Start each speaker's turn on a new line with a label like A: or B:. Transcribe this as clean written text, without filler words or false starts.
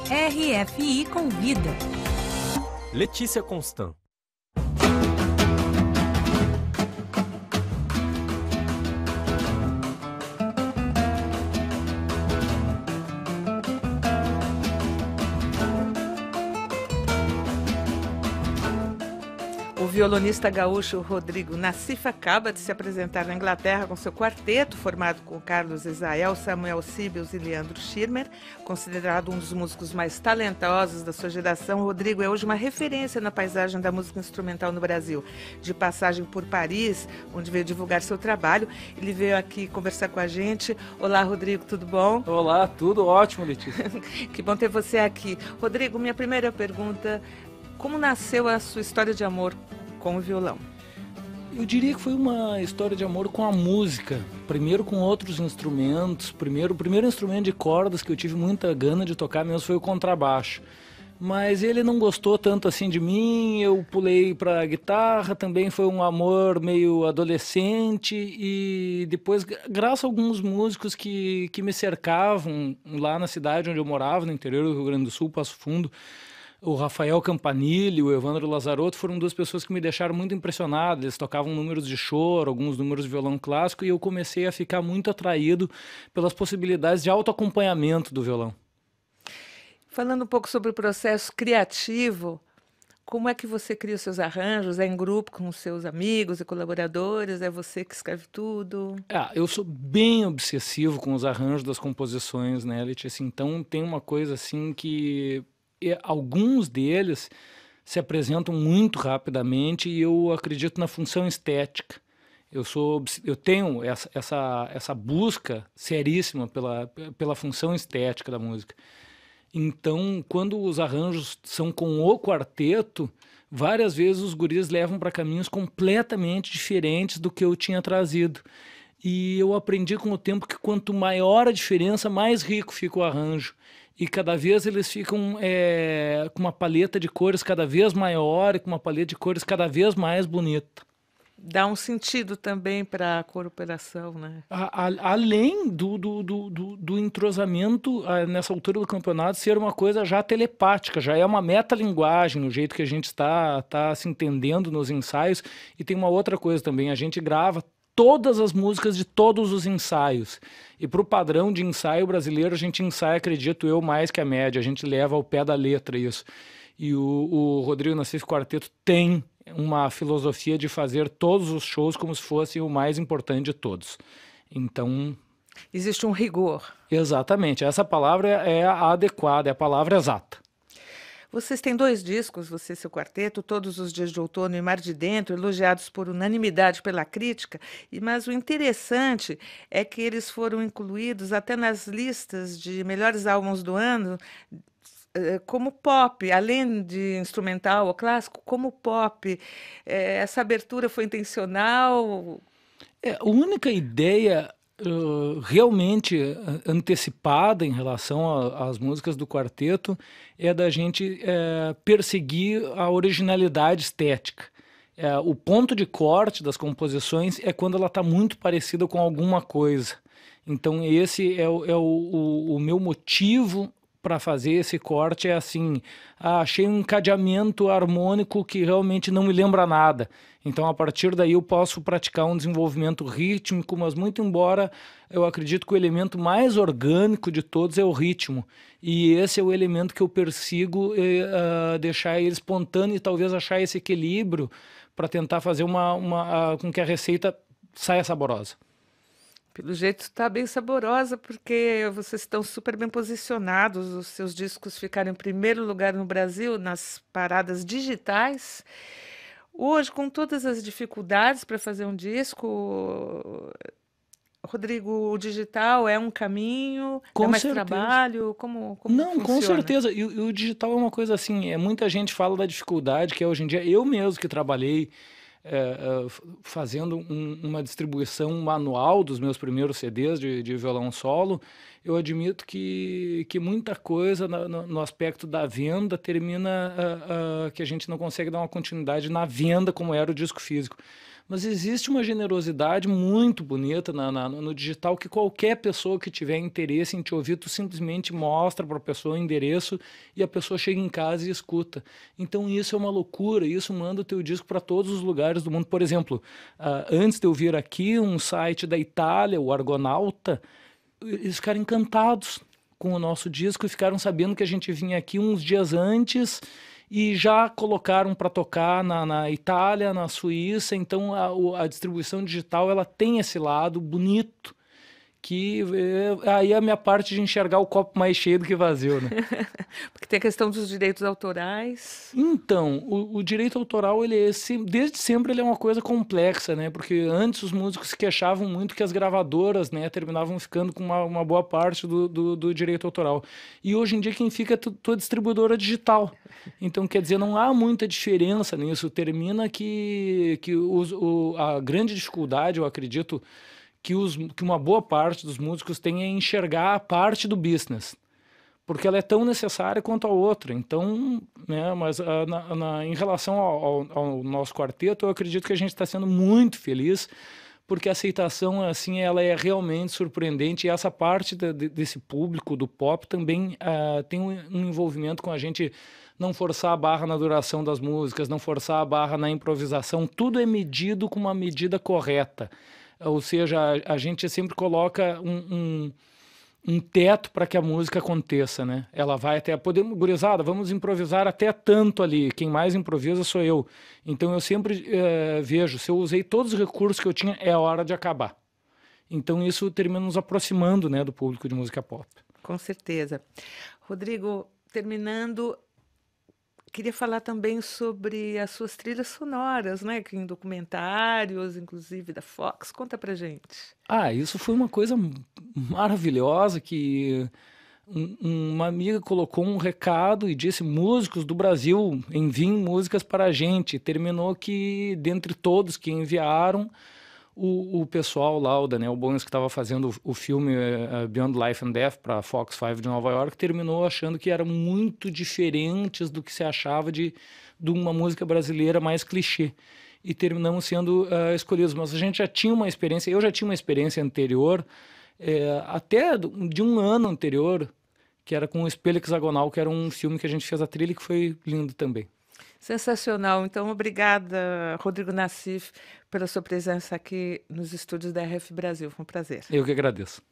A: RFI Convida.
B: Letícia Constant.
C: O violonista gaúcho Rodrigo Nassif acaba de se apresentar na Inglaterra com seu quarteto, formado com Carlos Israel, Samuel Sibels e Leandro Schirmer. Considerado um dos músicos mais talentosos da sua geração, Rodrigo é hoje uma referência na paisagem da música instrumental no Brasil. De passagem por Paris, onde veio divulgar seu trabalho, ele veio aqui conversar com a gente. Olá, Rodrigo, tudo bom?
D: Olá, tudo ótimo, Letícia.
C: Que bom ter você aqui. Rodrigo, minha primeira pergunta: como nasceu a sua história de amor com o violão?
D: Eu diria que foi uma história de amor com a música. Primeiro com outros instrumentos. O primeiro instrumento de cordas que eu tive muita gana de tocar mesmo foi o contrabaixo. Mas ele não gostou tanto assim de mim, eu pulei para a guitarra, também foi um amor meio adolescente. E depois, graças a alguns músicos que me cercavam lá na cidade onde eu morava, no interior do Rio Grande do Sul, Passo Fundo, o Rafael Campanile e o Evandro Lazarotto foram duas pessoas que me deixaram muito impressionado. Eles tocavam números de choro, alguns números de violão clássico, e eu comecei a ficar muito atraído pelas possibilidades de autoacompanhamento do violão.
C: Falando um pouco sobre o processo criativo, como é que você cria os seus arranjos? É em grupo com os seus amigos e colaboradores? É você que escreve tudo?
D: Eu sou bem obsessivo com os arranjos das composições, né, Letícia? Então tem uma coisa assim que alguns deles se apresentam muito rapidamente e eu acredito na função estética. Eu tenho essa busca seríssima pela função estética da música. Então, quando os arranjos são com o quarteto, várias vezes os guris levam para caminhos completamente diferentes do que eu tinha trazido. E eu aprendi com o tempo que quanto maior a diferença, mais rico fica o arranjo. E cada vez eles ficam com uma paleta de cores cada vez maior e com uma paleta de cores cada vez mais bonita.
C: Dá um sentido também para a cooperação, né?
D: Além do entrosamento, nessa altura do campeonato, ser uma coisa já telepática, já é uma metalinguagem, o jeito que a gente está se entendendo nos ensaios. E tem uma outra coisa também, a gente grava todas as músicas de todos os ensaios. E para o padrão de ensaio brasileiro, a gente ensaia, acredito eu, mais que a média. A gente leva ao pé da letra isso. E o Rodrigo Nassif Quarteto tem uma filosofia de fazer todos os shows como se fosse o mais importante de todos. Então...
C: existe um rigor.
D: Exatamente. Essa palavra é a adequada, é a palavra exata.
C: Vocês têm 2 discos, você e seu quarteto, Todos os Dias de Outono e Mar de Dentro, elogiados por unanimidade pela crítica, mas o interessante é que eles foram incluídos até nas listas de melhores álbuns do ano, como pop, além de instrumental ou clássico, como pop. Essa abertura foi intencional?
D: A única ideia realmente antecipada em relação às músicas do quarteto é da gente perseguir a originalidade estética. O ponto de corte das composições é quando ela está muito parecida com alguma coisa. Então esse é o meu motivo para fazer esse corte, é assim: achei um encadeamento harmônico que realmente não me lembra nada. Então, a partir daí, eu posso praticar um desenvolvimento rítmico, mas muito embora eu acredito que o elemento mais orgânico de todos é o ritmo. E esse é o elemento que eu persigo deixar ele espontâneo e talvez achar esse equilíbrio para tentar fazer com que a receita saia saborosa.
C: Pelo jeito está bem saborosa, porque vocês estão super bem posicionados. Os seus discos ficaram em primeiro lugar no Brasil, nas paradas digitais. Hoje, com todas as dificuldades para fazer um disco, Rodrigo, o digital é um caminho? Dá mais trabalho? Como
D: Não,
C: funciona?
D: com certeza. E o digital é uma coisa assim, muita gente fala da dificuldade que é hoje em dia. Eu mesmo que trabalhei fazendo uma distribuição manual dos meus primeiros CDs de violão solo, eu admito que muita coisa no aspecto da venda termina que a gente não consegue dar uma continuidade na venda como era o disco físico. mas existe uma generosidade muito bonita no digital, que qualquer pessoa que tiver interesse em te ouvir, tu simplesmente mostra para a pessoa o endereço e a pessoa chega em casa e escuta. Então isso é uma loucura, isso manda o teu disco para todos os lugares do mundo. Por exemplo, antes de eu vir aqui, um site da Itália, o Argonauta, eles ficaram encantados com o nosso disco e ficaram sabendo que a gente vinha aqui uns dias antes e já colocaram para tocar na Itália, na Suíça. Então a distribuição digital ela tem esse lado bonito, que aí é a minha parte de enxergar o copo mais cheio do que vazio, né?
C: Porque tem a questão dos direitos autorais.
D: Então, o direito autoral, desde sempre ele é uma coisa complexa, né? Porque antes os músicos se queixavam muito que as gravadoras, né, terminavam ficando com uma boa parte do direito autoral. E hoje em dia quem fica é tua distribuidora digital. Então, quer dizer, não há muita diferença nisso. Termina que a grande dificuldade, eu acredito, que uma boa parte dos músicos tem é enxergar a parte do business, porque ela é tão necessária quanto a outra. Então, né, mas em relação ao nosso quarteto, eu acredito que a gente está sendo muito feliz, porque a aceitação assim, ela é realmente surpreendente, e essa parte desse público do pop também tem um envolvimento com a gente não forçar a barra na duração das músicas, não forçar a barra na improvisação, tudo é medido com uma medida correta. Ou seja, a gente sempre coloca um teto para que a música aconteça, né? Ela vai até... Gurizada, vamos improvisar até tanto ali. Quem mais improvisa sou eu. Então eu sempre vejo, se eu usei todos os recursos que eu tinha, é a hora de acabar. Então isso termina nos aproximando, né, do público de música pop.
C: Com certeza. Rodrigo, terminando... Queria falar também sobre as suas trilhas sonoras, né? Em documentários, inclusive da Fox. Conta pra gente.
D: Isso foi uma coisa maravilhosa, que uma amiga colocou um recado e disse: músicos do Brasil, enviem músicas para a gente. Terminou que, dentre todos que enviaram, o pessoal lá, o Daniel Bones, que estava fazendo o filme Beyond Life and Death para a Fox 5 de Nova York, terminou achando que eram muito diferentes do que se achava de uma música brasileira mais clichê. E terminamos sendo escolhidos. Mas a gente já tinha uma experiência, eu já tinha uma experiência anterior, até de um ano anterior, que era com o Espelho Hexagonal, que era um filme que a gente fez a trilha, que foi lindo também.
C: Sensacional. Então, obrigada, Rodrigo Nassif, pela sua presença aqui nos estúdios da RF Brasil. Foi um prazer.
D: Eu que agradeço.